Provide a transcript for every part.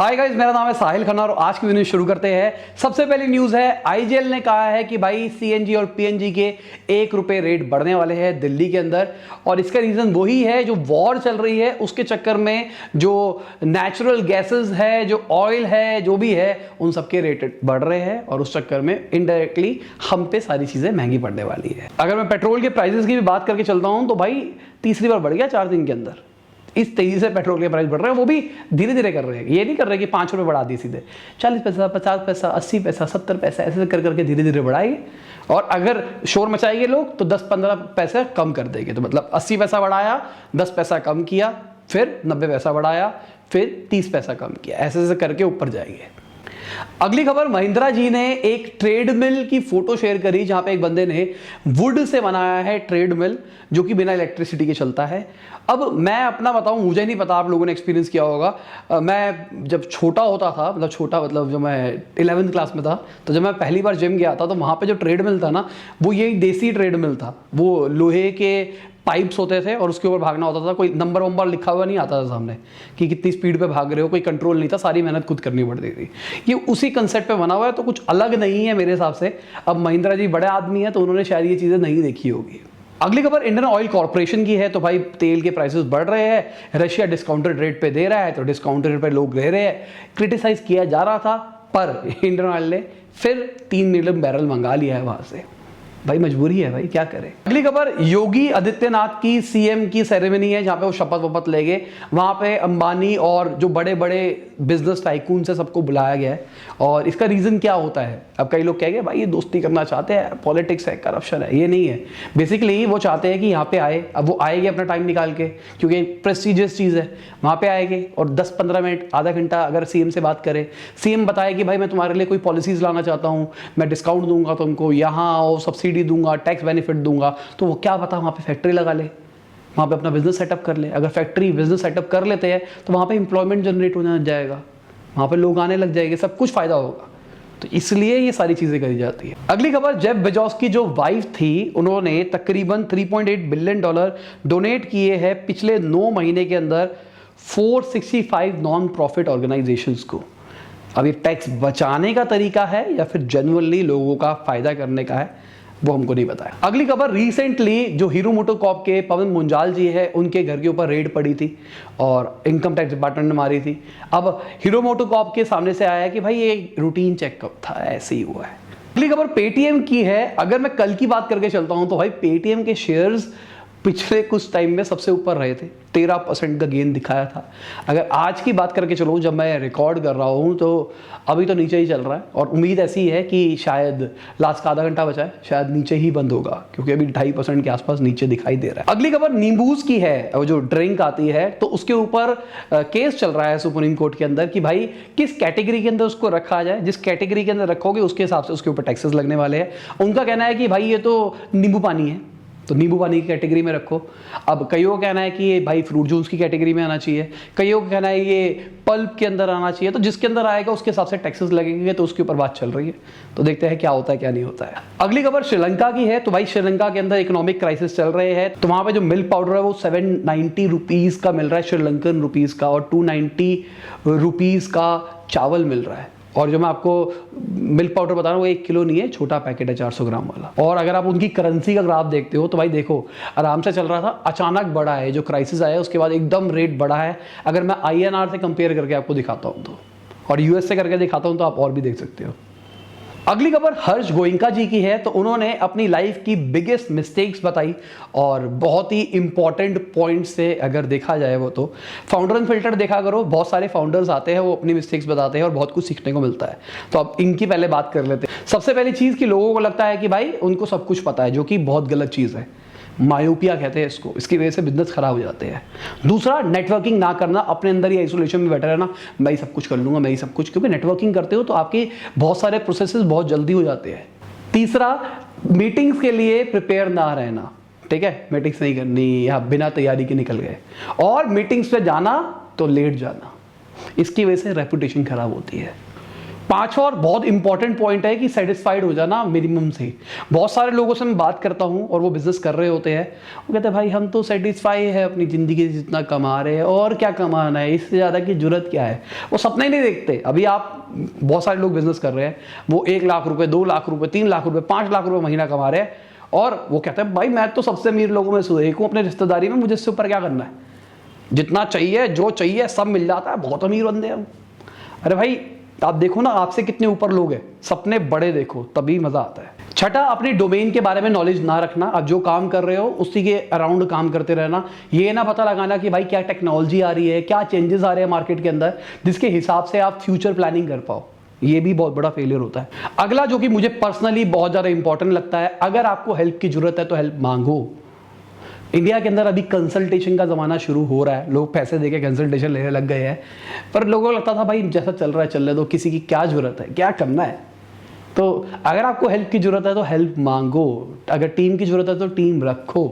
Hi guys, मेरा नाम है साहिल खन्ना और आज की वीडियो शुरू करते हैं। सबसे पहली न्यूज है, आईजीएल ने कहा है कि भाई सीएनजी और पीएनजी के ₹1 रेट बढ़ने वाले हैं दिल्ली के अंदर। और इसका रीजन वही है, जो वॉर चल रही है उसके चक्कर में जो नेचुरल गैसेस है, जो ऑयल है, जो भी है, उन सबके रेट बढ़ रहे हैं और उस चक्कर में इनडायरेक्टली हम पे सारी चीजें महंगी पड़ने वाली है। अगर मैं पेट्रोल के प्राइसेस की भी बात करके चलता हूं तो भाई तीसरी बार बढ़ गया 4 दिन के अंदर। इस तेजी से पेट्रोल के प्राइस बढ़ रहे हैं, वो भी धीरे धीरे कर रहे हैं। ये नहीं कर रहे कि ₹5 बढ़ा दिए सीधे, 40 पैसा, 50 पैसा, 80 पैसा, 70 पैसा, ऐसे कर करके धीरे धीरे बढ़ाएंगे। और अगर शोर मचाएंगे लोग तो 10-15 पैसे कम कर देंगे। तो मतलब 80 पैसा बढ़ाया, 10 पैसा कम किया, फिर 90 पैसा बढ़ाया, फिर 30 पैसा कम किया, ऐसे ऐसे करके ऊपर जाएंगे। अगली खबर, महिंद्रा जी ने एक ट्रेडमिल की फोटो शेयर करी जहां पे एक बंदे ने वुड से बनाया है ट्रेडमिल, जो कि बिना इलेक्ट्रिसिटी के चलता है। अब मैं अपना बताऊं, मुझे नहीं पता आप लोगों ने एक्सपीरियंस किया होगा। मैं जब छोटा होता था, मतलब जब मैं 11th क्लास में था, तो जब मैं पहली बार जिम गया था तो वहां पे जो ट्रेडमिल था ना, वो यही देसी ट्रेडमिल था। वो लोहे के पाइप्स होते थे और उसके ऊपर भागना होता था। कोई नंबर वंबर लिखा हुआ नहीं आता था सामने कि कितनी स्पीड पे भाग रहे हो, कोई कंट्रोल नहीं था, सारी मेहनत खुद करनी पड़ती थी। ये उसी कंसेप्ट पे बना हुआ है, तो कुछ अलग नहीं है मेरे हिसाब से। अब महिंद्रा जी बड़े आदमी है तो उन्होंने शायद ये चीज़ें नहीं देखी होगी। अगली खबर इंडियन ऑयल कॉर्पोरेशन की है। तो भाई तेल के प्राइसेस बढ़ रहे हैं, रशिया डिस्काउंटेड रेट पे दे रहा है, तो डिस्काउंटेड रेट पे लोग ले रहे हैं। क्रिटिसाइज किया जा रहा था, पर इंडियन ऑयल ने फिर 3 मिलियन बैरल मंगा लिया है वहां से। भाई मजबूरी है, भाई क्या करें। अगली खबर, योगी आदित्यनाथ की सीएम की सेरेमनी है जहां पे वो शपथ वपथ लेंगे। वहां पे अंबानी और जो बड़े बड़े बिजनेस टाइकून से सबको बुलाया गया है। और इसका रीजन क्या होता है, अब कई लोग कहेंगे भाई ये दोस्ती करना चाहते हैं, पॉलिटिक्स है, करप्शन है। ये नहीं है, बेसिकली वो चाहते हैं कि यहाँ पे आए। अब वो आएंगे अपना टाइम निकाल के, क्योंकि प्रेस्टिजियस चीज़ है। वहाँ पे आएंगे और 10-15 मिनट, आधा घंटा अगर सीएम से बात करें, सीएम बताए कि भाई मैं तुम्हारे लिए कोई पॉलिसीज लाना चाहता हूँ, मैं डिस्काउंट दूंगा तुमको, यहाँ आओ, सब्सिडी दूंगा, टैक्स बेनिफिट दूंगा। तो वो क्या पता वहाँ पे फैक्ट्री लगा ले, वहाँ पे अपना बिजनेस सेटअप कर ले। अगर फैक्ट्री बिजनेस सेटअप कर लेते हैं तो वहाँ पे एम्प्लॉयमेंट जनरेट हो जाएगा, वहाँ पे लोग आने लग जाएंगे, सब कुछ फायदा होगा। तो इसलिए ये सारी चीजें करी जाती है। अगली खबर, जेफ बेजोस की जो वाइफ थी, उन्होंने तकरीबन $3.8 बिलियन डोनेट किए हैं पिछले 9 महीने के अंदर 465 नॉन प्रॉफिट ऑर्गेनाइजेशंस को। अब ये टैक्स बचाने का तरीका है या फिर जेन्युइनली लोगों का फायदा करने का है, वो हमको नहीं पता है। अगली खबर, रिसेंटली जो हीरो मोटोकॉर्प के पवन मुंजाल जी है, उनके घर के ऊपर रेड पड़ी थी और इनकम टैक्स डिपार्टमेंट ने मारी थी। अब हीरो मोटोकॉर्प के सामने से आया है कि भाई ये रूटीन चेकअप था, ऐसे ही हुआ है। अगली खबर पेटीएम की है। अगर मैं कल की बात करके चलता हूं तो भाई पेटीएम के शेयर्स पिछले कुछ टाइम में सबसे ऊपर रहे थे, 13% का गेन दिखाया था। अगर आज की बात करके चलो, जब मैं रिकॉर्ड कर रहा हूँ तो अभी तो नीचे ही चल रहा है और उम्मीद ऐसी है कि शायद लास्ट का आधा घंटा बचा है, शायद नीचे ही बंद होगा, क्योंकि अभी 2.5% के आसपास नीचे दिखाई दे रहा है। अगली खबर नींबूज की है, वो जो ड्रिंक आती है, तो उसके ऊपर केस चल रहा है सुप्रीम कोर्ट के अंदर कि भाई किस कैटेगरी के अंदर उसको रखा जाए। जिस कैटेगरी के अंदर रखोगे उसके हिसाब से उसके ऊपर टैक्सेस लगने वाले हैं। उनका कहना है कि भाई ये तो नींबू पानी है, तो नींबू पानी की कैटेगरी में रखो। अब कईयों का कहना है कि ये भाई फ्रूट जूस की कैटेगरी में आना चाहिए, कईयों का कहना है ये पल्प के अंदर आना चाहिए। तो जिसके अंदर आएगा उसके हिसाब से टैक्सेस लगेंगे, तो उसके ऊपर बात चल रही है। तो देखते हैं क्या होता है क्या नहीं होता है। अगली खबर श्रीलंका की है। तो भाई श्रीलंका के अंदर इकोनॉमिक क्राइसिस चल रहे हैं, तो वहां पे जो मिल्क पाउडर है वो 790 रुपीज का मिल रहा है, श्रीलंकन रुपीज का, और 290 रुपीज का चावल मिल रहा है। और जो मैं आपको मिल्क पाउडर बता रहा हूँ वो 1 किलो नहीं है, छोटा पैकेट है 400 ग्राम वाला। और अगर आप उनकी करेंसी का ग्राफ देखते हो तो भाई देखो, आराम से चल रहा था, अचानक बढ़ा है। जो क्राइसिस आया उसके बाद एकदम रेट बढ़ा है। अगर मैं INR से कंपेयर करके आपको दिखाता हूँ तो, और US से करके दिखाता हूँ तो आप और भी देख सकते हो। अगली खबर हर्ष गोयनका जी की है। तो उन्होंने अपनी लाइफ की बिगेस्ट मिस्टेक्स बताई और बहुत ही इंपॉर्टेंट पॉइंट से अगर देखा जाए वो तो फाउंडर एंड फिल्टर देखा करो। बहुत सारे फाउंडर्स आते हैं, वो अपनी मिस्टेक्स बताते हैं और बहुत कुछ सीखने को मिलता है। तो अब इनकी पहले बात कर लेते हैं। सबसे पहली चीज़ कि लोगों को लगता है कि भाई उनको सब कुछ पता है, जो कि बहुत गलत चीज़ है। मायोपिया कहते हैं इसको, इसकी वजह से बिजनेस खराब हो जाते हैं। दूसरा, नेटवर्किंग ना करना, अपने अंदर ही आइसोलेशन में बैठा रहना, मैं ही सब कुछ कर लूंगा, मैं ही सब कुछ, क्योंकि नेटवर्किंग करते हो तो आपके बहुत सारे प्रोसेसेस बहुत जल्दी हो जाते हैं। तीसरा, मीटिंग्स के लिए प्रिपेयर ना रहना, ठीक है, मीटिंग्स नहीं करनी या बिना तैयारी के निकल गए। और मीटिंग्स पे जाना तो लेट जाना, इसकी वजह से रेपुटेशन खराब होती है। पांचवा और बहुत इंपॉर्टेंट पॉइंट है कि सेटिस्फाइड हो जाना मिनिमम से। बहुत सारे लोगों से मैं बात करता हूं और वो बिजनेस कर रहे होते हैं, वो कहते हैं भाई हम तो सेटिस्फाई है अपनी ज़िंदगी से जितना कमा रहे हैं, और क्या कमाना है, इससे ज़्यादा की जरूरत क्या है। वो सपना ही नहीं देखते। अभी आप बहुत सारे लोग बिजनेस कर रहे हैं, वो 1 लाख रुपये, 2 लाख रुपये, 3 लाख रुपये, 5 लाख रुपये महीना कमा रहे हैं, और वो कहते हैं भाई मैं तो सबसे अमीर लोगों में से एक हूँ अपने रिश्तेदारी में, मुझे इससे ऊपर क्या करना है, जितना चाहिए जो चाहिए सब मिल जाता है, बहुत अमीर बंदे हम। अरे भाई आप देखो ना आपसे कितने ऊपर लोग हैं, सपने बड़े देखो तभी मजा आता है। छठा, अपनी डोमेन के बारे में नॉलेज ना रखना। आप जो काम कर रहे हो उसी के अराउंड काम करते रहना, ये ना पता लगाना कि भाई क्या टेक्नोलॉजी आ रही है, क्या चेंजेस आ रहे हैं मार्केट के अंदर, जिसके हिसाब से आप फ्यूचर प्लानिंग कर पाओ। ये भी बहुत बड़ा फेलियर होता है। अगला जो कि मुझे पर्सनली बहुत ज्यादा इंपॉर्टेंट लगता है, अगर आपको हेल्प की जरूरत है तो हेल्प मांगो। इंडिया के अंदर अभी कंसल्टेशन का ज़माना शुरू हो रहा है, लोग पैसे देके कंसल्टेशन लेने लग गए हैं, पर लोगों को लगता था भाई जैसा चल रहा है चलने दो, किसी की क्या ज़रूरत है, क्या करना है। तो अगर आपको हेल्प की ज़रूरत है तो हेल्प मांगो, अगर टीम की ज़रूरत है तो टीम रखो,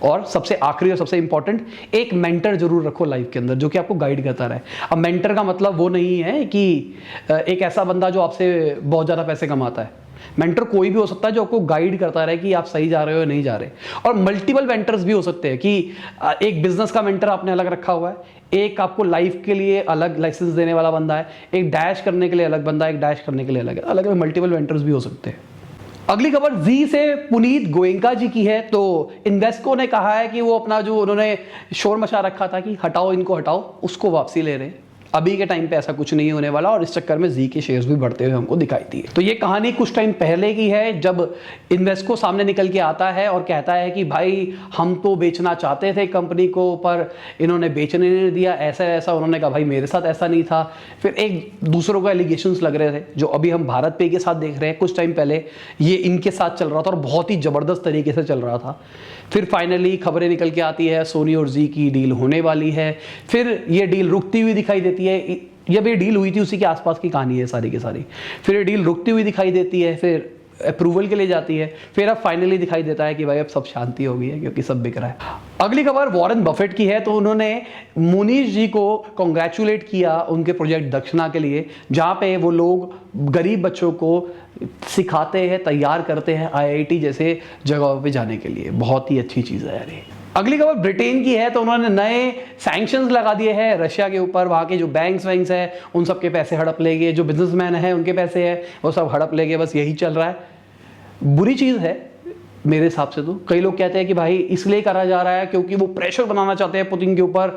और सबसे आखिरी और सबसे इंपॉर्टेंट, एक मेंटर जरूर रखो लाइफ के अंदर जो कि आपको गाइड करता रहे। अब मेंटर का मतलब वो नहीं है कि एक ऐसा बंदा जो आपसे बहुत ज़्यादा पैसे कमाता है। मेंटर कोई भी हो सकता है जो आपको गाइड करता रहे कि आप सही जा रहे हो या नहीं जा रहे। और मल्टीपल मेंटर्स भी हो सकते हैं कि एक बिजनेस का मेंटर आपने अलग रखा हुआ है, एक आपको लाइफ के लिए अलग लाइसेंस देने वाला बंदा है, एक डैश करने के लिए अलग बंदा है, एक डैश करने के लिए अलग है, अलग अलग मल्टीपल मेंटर्स भी हो सकते हैं। अगली खबर जी से पुनीत गोयनका जी की है। तो इन्वेस्को ने कहा है कि वो अपना जो उन्होंने शोर मचा रखा था कि हटाओ इनको हटाओ, उसको वापसी ले रहे हैं। अभी के टाइम पे ऐसा कुछ नहीं होने वाला, और इस चक्कर में जी के शेयर्स भी बढ़ते हुए हमको दिखाई दिए। तो ये कहानी कुछ टाइम पहले की है, जब इन्वेस्को सामने निकल के आता है और कहता है कि भाई हम तो बेचना चाहते थे कंपनी को, पर इन्होंने बेचने नहीं दिया, ऐसा ऐसा। उन्होंने कहा भाई मेरे साथ ऐसा नहीं था। फिर एक दूसरों को एलिगेशंस लग रहे थे, जो अभी हम भारत पे के साथ देख रहे हैं, कुछ टाइम पहले ये इनके साथ चल रहा था और बहुत ही जबरदस्त तरीके से चल रहा था। फिर फाइनली खबरें निकल के आती है सोनी और जी की डील होने वाली है, फिर ये डील रुकती हुई दिखाई देती है। ये भी डील हुई थी उसी के आसपास की कहानी है सारी की सारी। फिर ये डील रुकती हुई दिखाई देती है, फिर अप्रूवल के लिए जाती है, फिर अब फाइनली दिखाई देता है कि भाई अब सब शांति हो गई है क्योंकि सब बिक रहा है। अगली खबर वॉरेन बफेट की है। तो उन्होंने मुनीश जी को कॉन्ग्रेचुलेट किया उनके प्रोजेक्ट दक्षिणा के लिए, जहाँ पे वो लोग गरीब बच्चों को सिखाते हैं, तैयार करते हैं IIT जैसे जगहों पे जाने के लिए। बहुत ही अच्छी चीज़ है यार ये। अगली खबर ब्रिटेन की है। तो उन्होंने नए सैंक्शंस लगा दिए हैं रशिया के ऊपर। वहाँ के जो बैंक्स हैं उन सब के पैसे हड़प लेंगे, जो बिजनेसमैन हैं उनके पैसे हैं वो सब हड़प लेंगे। बस यही चल रहा है। बुरी चीज़ है मेरे हिसाब से। तो कई लोग कहते हैं कि भाई इसलिए करा जा रहा है क्योंकि वो प्रेशर बनाना चाहते हैं पुतिन के ऊपर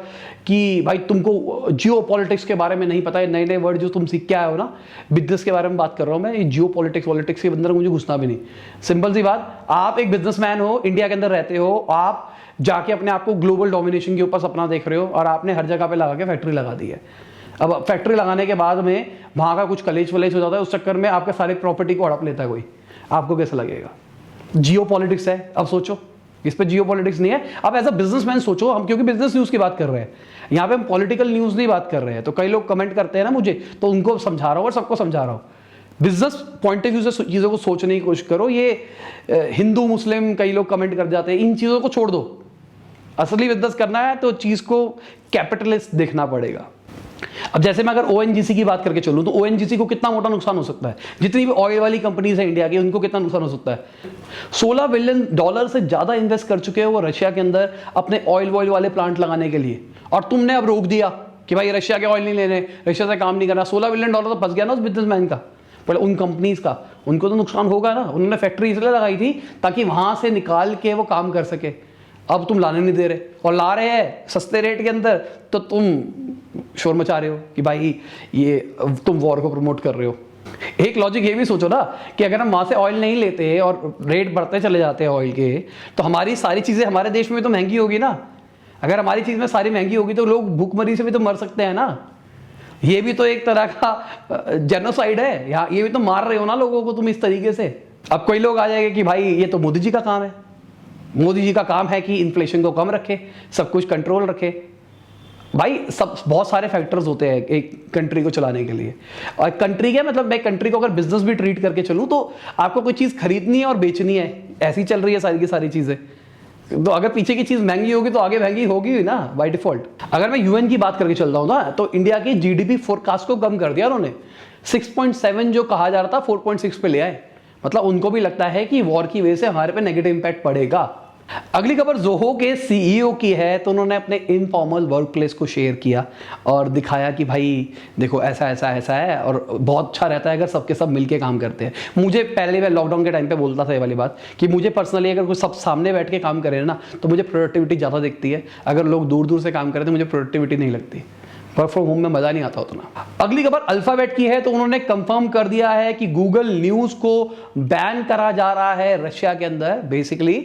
कि भाई तुमको जियो पॉलिटिक्स के बारे में नहीं पता है, नए नए वर्ड जो तुम सीख के आए हो ना, बिजनेस के बारे में बात कर रहा हूँ मैं। ये जियो पॉलिटिक्स के अंदर मुझे घुसना भी नहीं। सिंपल सी बात, आप एक बिजनेसमैन हो, इंडिया के अंदर रहते हो, आप जाके अपने आप को ग्लोबल डोमिनेशन के ऊपर सपना देख रहे हो, और आपने हर जगह पे लगा के फैक्ट्री लगा दी है। अब फैक्ट्री लगाने के बाद में वहाँ का कुछ कलेश वलेश हो जाता है, उस चक्कर में आपके सारे प्रॉपर्टी को हड़प लेता है कोई। आपको कैसा लगेगा? जियो पॉलिटिक्स है। अब सोचो, इस पे जियो पॉलिटिक्स नहीं है। अब एज अ बिजनेसमैन सोचो, हम क्योंकि बिजनेस न्यूज़ की बात कर रहे हैं यहाँ पे, हम पॉलिटिकल न्यूज़ नहीं बात कर रहे हैं। तो कई लोग कमेंट करते हैं ना मुझे, तो उनको समझा रहा हूँ और सबको समझा रहा हूँ। बिजनेस पॉइंट ऑफ व्यू से चीज़ों को सोचने की कोशिश करो। ये हिंदू मुस्लिम कई लोग कमेंट कर जाते हैं, इन चीज़ों को छोड़ दो। असली बिजनेस करना है तो चीज़ को कैपिटलिस्ट देखना पड़ेगा। अब जैसे मैं अगर ONGC की बात करके चलूं तो ONGC को कितना मोटा नुकसान हो सकता है, जितनी भी ऑयल वाली कंपनीज है इंडिया की उनको कितना नुकसान हो सकता है। $16 बिलियन से ज्यादा इन्वेस्ट कर चुके हैं वो रशिया के अंदर अपने ऑयल वाले प्लांट लगाने के लिए, और तुमने अब रोक दिया कि भाई रशिया के ऑयल नहीं लेने, रशिया से काम नहीं करना। $16 बिलियन तो फंस गया ना उस बिजनेसमैन का, पर उन कंपनीज का, उनको तो नुकसान होगा ना। उन्होंने फैक्ट्री इसलिए लगाई थी ताकि वहां से निकाल के वो काम कर सके। अब तुम लाने नहीं दे रहे और ला रहे हैं सस्ते रेट के अंदर, तो तुम शोर मचा रहे हो कि भाई ये तुम वॉर को प्रमोट कर रहे हो। एक लॉजिक ये भी सोचो ना कि अगर हम वहां से ऑयल नहीं लेते और रेट बढ़ते चले जाते हैं ऑयल के, तो हमारी सारी चीजें हमारे देश में तो महंगी होगी ना। अगर हमारी चीज में सारी महंगी होगी तो लोग भूखमरी से भी तो मर सकते हैं ना। ये भी तो एक तरह का जेनोसाइड है, या ये भी तो मार रहे हो ना लोगों को तुम इस तरीके से। अब कोई लोग आ जाएंगे कि भाई ये तो मोदी जी का काम है, मोदी जी का काम है कि इन्फ्लेशन को कम रखे, सब कुछ कंट्रोल रखे। भाई सब बहुत सारे फैक्टर्स होते हैं एक कंट्री को चलाने के लिए। और कंट्री क्या मतलब, मैं कंट्री को अगर बिजनेस भी ट्रीट करके चलूं तो आपको कोई चीज़ खरीदनी है और बेचनी है, ऐसी चल रही है सारी की सारी चीज़ें। तो अगर पीछे की चीज महंगी होगी तो आगे महंगी होगी ना बाय डिफॉल्ट। अगर मैं यूएन की बात करके चल रहा हूं ना, तो इंडिया की जीडीपी फोरकास्ट को कम कर दिया उन्होंने। 6.7 जो कहा जा रहा था 4.6 पे ले आए। मतलब उनको भी लगता है कि वॉर की वजह से हमारे पे नेगेटिव इंपैक्ट पड़ेगा। अगली खबर जोहो के सीईओ की है। तो उन्होंने अपने इनफॉर्मल वर्क प्लेस को शेयर किया और दिखाया कि भाई देखो ऐसा ऐसा ऐसा है और बहुत अच्छा रहता है अगर सबके सब मिलके काम करते हैं। मुझे पहले, मैं लॉकडाउन के टाइम पे बोलता था ये वाली बात कि मुझे पर्सनली अगर कोई सब सामने बैठ के काम करे ना तो मुझे प्रोडक्टिविटी ज़्यादा दिखती है। अगर लोग दूर दूर से काम करें तो मुझे प्रोडक्टिविटी नहीं लगती। वर्क फ्रॉम होम में मजा नहीं आता उतना। अगली खबर अल्फाबेट की है। तो उन्होंने कंफर्म कर दिया है कि गूगल न्यूज को बैन करा जा रहा है रशिया के अंदर। बेसिकली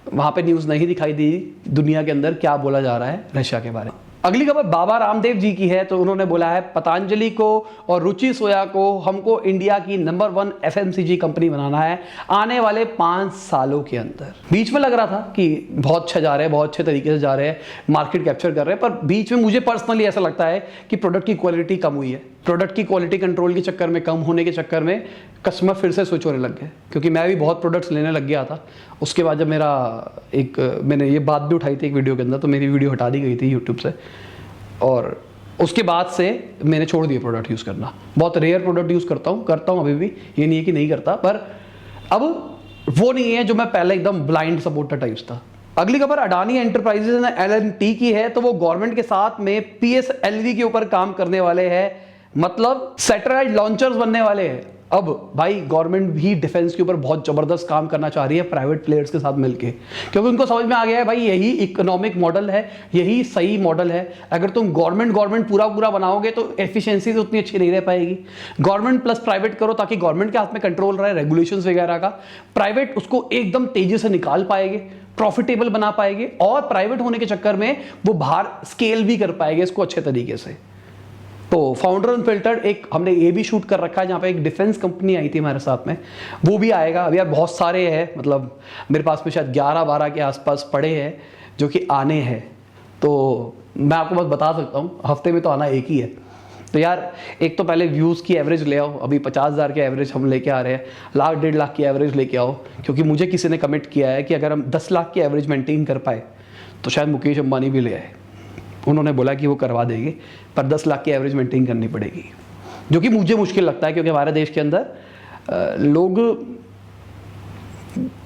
वहां पे न्यूज नहीं दिखाई दी दुनिया के अंदर क्या बोला जा रहा है रशिया के बारे में। अगली खबर बाबा रामदेव जी की है। तो उन्होंने बोला है पतंजलि को और रुचि सोया को हमको इंडिया की नंबर 1 एफएमसीजी कंपनी बनाना है आने वाले 5 सालों के अंदर। बीच में लग रहा था कि बहुत अच्छा जा रहे हैं, बहुत अच्छे तरीके से जा रहे हैं, मार्केट कैप्चर कर रहे हैं, पर बीच में मुझे पर्सनली ऐसा लगता है कि प्रोडक्ट की क्वालिटी कम हुई है। प्रोडक्ट की क्वालिटी कंट्रोल के चक्कर में, कम होने के चक्कर में कस्टमर फिर से स्विच होने लग गए। क्योंकि मैं भी बहुत प्रोडक्ट्स लेने लग गया था। उसके बाद जब मैंने ये बात भी उठाई थी एक वीडियो के अंदर, तो मेरी वीडियो हटा दी गई थी यूट्यूब से और उसके बाद से मैंने छोड़ दिया प्रोडक्ट यूज़ करना। बहुत रेयर प्रोडक्ट यूज़ करता हूँ अभी भी, ये नहीं है कि नहीं करता, पर अब वो नहीं है जो मैं पहले एकदम ब्लाइंड सपोर्टर टाइप्स था। अगली खबर अडानी एंटरप्राइजेज ने एलएनटी की है। तो वो गवर्नमेंट के साथ में पीएसएलवी के ऊपर काम करने वाले हैं, मतलब सैटेलाइट लॉन्चर्स बनने वाले हैं। अब भाई गवर्नमेंट भी डिफेंस के ऊपर बहुत जबरदस्त काम करना चाह रही है प्राइवेट प्लेयर्स के साथ मिलके, क्योंकि उनको समझ में आ गया है भाई यही इकोनॉमिक मॉडल है, यही सही मॉडल है। अगर तुम गवर्नमेंट पूरा बनाओगे तो एफिशिएंसी उतनी अच्छी नहीं रह पाएगी। गवर्नमेंट प्लस प्राइवेट करो ताकि गवर्नमेंट के हाथ में कंट्रोल रहे रेगुलेशंस वगैरह का, प्राइवेट उसको एकदम तेजी से निकाल पाएंगे, प्रॉफिटेबल बना पाएंगे और प्राइवेट होने के चक्कर में वो बाहर स्केल भी कर पाएंगे इसको अच्छे तरीके से। तो फाउंडर अनफिल्टर्ड एक हमने ये भी शूट कर रखा है जहाँ पे एक डिफेंस कंपनी आई थी हमारे साथ में, वो भी आएगा। अभी यार बहुत सारे हैं, मतलब मेरे पास में शायद 11-12 के आसपास पड़े हैं जो कि आने हैं। तो मैं आपको बस बता सकता हूँ हफ्ते में तो आना एक ही है। तो यार एक तो पहले व्यूज़ की एवरेज ले आओ। अभी 50,000 के एवरेज हम लेके आ रहे हैं, 1,00,000-1.5 लाख की एवरेज लेके आओ, क्योंकि मुझे किसी ने कमिट किया है कि अगर हम 10 लाख की एवरेज मेंटेन कर पाए तो शायद मुकेश अंबानी भी ले आए। उन्होंने बोला कि वो करवा देंगे, पर 10 लाख की एवरेज मेंटेन करनी पड़ेगी, जो कि मुझे मुश्किल लगता है क्योंकि हमारे देश के अंदर लोग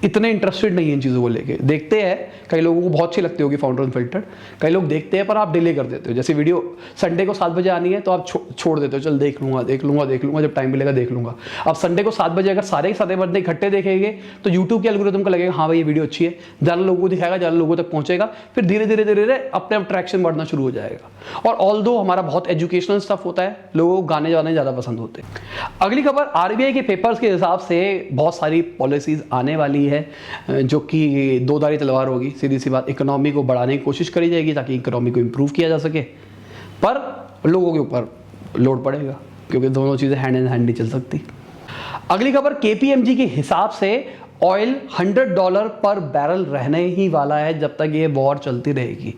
इतने इंटरेस्टेड नहीं है इन चीज़ों को लेके। देखते हैं, कई लोगों को बहुत अच्छी लगती होगी फाउंडर अनफिल्टर्ड, कई लोग देखते हैं पर आप डिले कर देते हो। जैसे वीडियो संडे को 7 बजे आनी है तो आप छोड़ देते हो, चल देख लूंगा जब टाइम मिलेगा देख लूंगा। अब संडे को 7 बजे अगर सारे के सारे बंदे इकट्ठे देखेंगे तो यूट्यूब के एल्गोरिथम को लगेगा हाँ भाई ये वीडियो अच्छी है, ज़्यादा लोगों को दिखाएगा, ज़्यादा लोगों तक पहुंचेगा, फिर धीरे धीरे अपने आप ट्रैक्शन बढ़ना शुरू हो जाएगा। और ऑल्दो हमारा बहुत एजुकेशनल स्टफ होता है, लोगों को गाने जाने ज़्यादा पसंद होते हैं। अगली खबर आरबीआई के पेपर्स के हिसाब से बहुत सारी पॉलिसीज आने वाली है जो कि दो-धारी तलवार होगी। सीधी सी बात, इकोनॉमी को बढ़ाने की कोशिश करी जाएगी ताकि इकोनॉमी को इंप्रूव किया जा सके, पर लोगों के ऊपर लोड पड़ेगा क्योंकि दोनों चीजें हैंड इन हैंड नहीं चल सकती। अगली खबर केपीएमजी के हिसाब से ऑयल $100 पर बैरल रहने ही वाला है जब तक ये वॉर चलती रहेगी,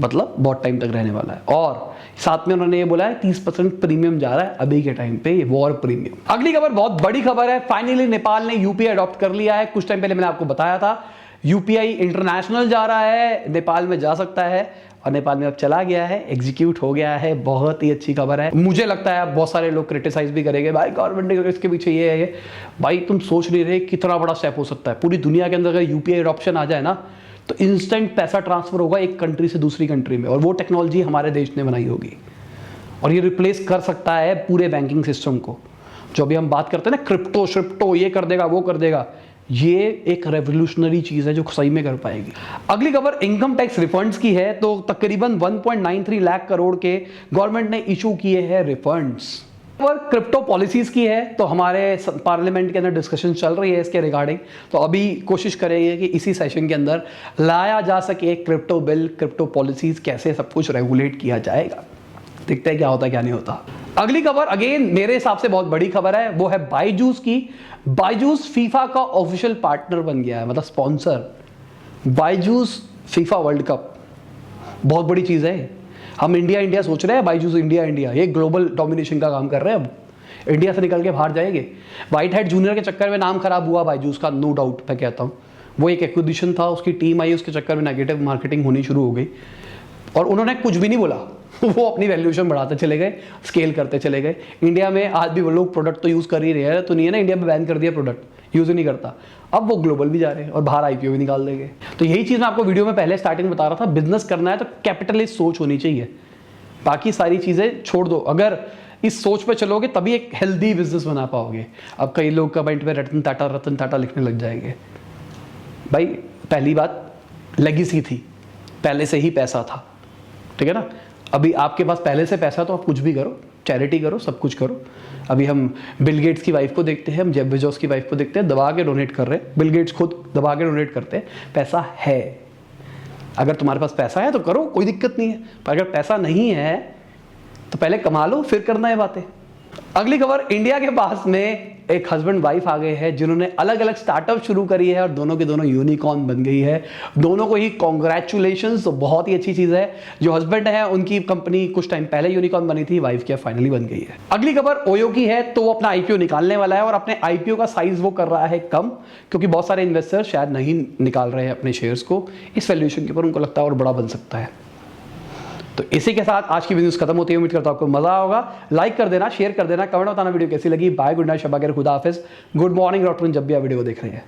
मतलब बहुत टाइम तक रहने वाला है। और साथ में उन्होंने ये बोला है 30% प्रीमियम जा रहा है अभी के टाइम पे, ये वॉर प्रीमियम। अगली खबर बहुत बड़ी खबर है, फाइनली नेपाल ने यूपीआई अडॉप्ट कर लिया है। कुछ टाइम पहले मैंने आपको बताया था यूपीआई इंटरनेशनल जा रहा है, नेपाल में जा सकता है और नेपाल में अब चला गया है, एग्जीक्यूट हो गया है। बहुत ही अच्छी खबर है। मुझे लगता है अब बहुत सारे लोग क्रिटिसाइज भी करेंगे भाई गवर्नमेंट ने इसके पीछे ये है ये। भाई तुम सोच नहीं रहे कितना बड़ा स्टेप हो सकता है। पूरी दुनिया के अंदर अगर यूपीआई अडॉप्शन आ जाए ना तो इंस्टेंट पैसा ट्रांसफर होगा एक कंट्री से दूसरी कंट्री में, और वो टेक्नोलॉजी हमारे देश ने बनाई होगी और ये रिप्लेस कर सकता है पूरे बैंकिंग सिस्टम को। जो अभी हम बात करते हैं ना क्रिप्टो ये कर देगा वो कर देगा, ये एक रेवोल्यूशनरी चीज है जो सही में कर पाएगी। अगली खबर इनकम टैक्स रिफंड्स की है। तो तकरीबन 1.93 लाख करोड़ के गवर्नमेंट ने इशू किए हैं रिफंड्स। और क्रिप्टो पॉलिसीज की है तो हमारे पार्लियामेंट के अंदर डिस्कशन चल रही है इसके रिगार्डिंग, तो अभी कोशिश करेंगे कि इसी सेशन के अंदर लाया जा सके क्रिप्टो बिल, क्रिप्टो पॉलिसीज कैसे सब कुछ रेगुलेट किया जाएगा। देखते हैं क्या होता है क्या नहीं होता। अगली खबर अगेन मेरे हिसाब से बहुत बड़ी खबर है, वो है बायजूस की। बायजूस फीफा का ऑफिशियल पार्टनर बन गया है, मतलब sponsor. Byju's FIFA world cup बहुत बड़ी चीज है। हम इंडिया सोच रहे हैं, बायजूस इंडिया ये ग्लोबल डोमिनेशन का काम कर रहे हैं। अब इंडिया से निकल के बाहर जाएंगे। व्हाइट हेड जूनियर के चक्कर में नाम खराब हुआ बायजूस का, नो डाउट मैं कहता हूँ। वो एक एक्विजिशन था, उसकी टीम आई, उसके चक्कर में नेगेटिव मार्केटिंग होनी शुरू हो गई और उन्होंने कुछ भी नहीं बोला वो अपनी वैल्यूएशन बढ़ाते चले गए, स्केल करते चले गए। इंडिया में आज भी वो लोग प्रोडक्ट तो यूज़ कर ही रहे हैं, तो नहीं है ना इंडिया में बैन कर दिया प्रोडक्ट, यूज़ ही नहीं करता। अब वो ग्लोबल भी जा रहे हैं और बाहर आईपीओ भी निकाल देंगे। तो यही चीज़ मैं आपको वीडियो में पहले स्टार्टिंग में बता रहा था, बिजनेस करना है तो कैपिटलिस्ट सोच होनी चाहिए, बाकी सारी चीज़ें छोड़ दो। अगर इस सोच पे चलोगे तभी एक हेल्दी बिजनेस बना पाओगे। अब कई लोग कमेंट में रतन टाटा लिखने लग जाएंगे। भाई पहली बात लेगेसी थी, पहले से ही पैसा था, ठीक है ना। अभी आपके पास पहले से पैसा तो आप कुछ भी करो, चैरिटी करो, सब कुछ करो। अभी हम बिल गेट्स की वाइफ को देखते हैं, हम जेफ बेजोस की वाइफ को देखते हैं, दबा के डोनेट कर रहे हैं। बिल गेट्स खुद दबा के डोनेट करते हैं। पैसा है, अगर तुम्हारे पास पैसा है तो करो, कोई दिक्कत नहीं है। पर अगर पैसा नहीं है तो पहले कमा लो, फिर करना है बातें। अगली खबर, इंडिया के पास में एक हस्बैंड वाइफ आ गए हैं जिन्होंने अलग अलग स्टार्टअप शुरू करी है और दोनों के दोनों यूनिकॉर्न बन गई है। दोनों को ही कॉन्ग्रेचुलेशंस, बहुत ही अच्छी चीज है। जो हस्बैंड है उनकी कंपनी कुछ टाइम पहले यूनिकॉर्न बनी थी, वाइफ क्या फाइनली बन गई है। अगली खबर ओयो की है, तो वो अपना आईपीओ निकालने वाला है और अपने आईपीओ का साइज वो कर रहा है कम, क्योंकि बहुत सारे इन्वेस्टर शायद नहीं निकाल रहे हैं अपने शेयर्स को इस वैल्यूएशन के ऊपर, उनको लगता है और बड़ा बन सकता है। तो इसी के साथ आज की वीडियो खत्म होती है। उम्मीद करता हूं आपको मजा होगा। लाइक कर देना, शेयर कर देना, कमेंट बताना वीडियो कैसी लगी। बाय, गुड नाइट, शबा खैर, खुदा हाफिज, गुड मॉर्निंग, आफ्टरनून, जब भी आप वीडियो को देख रहे हैं।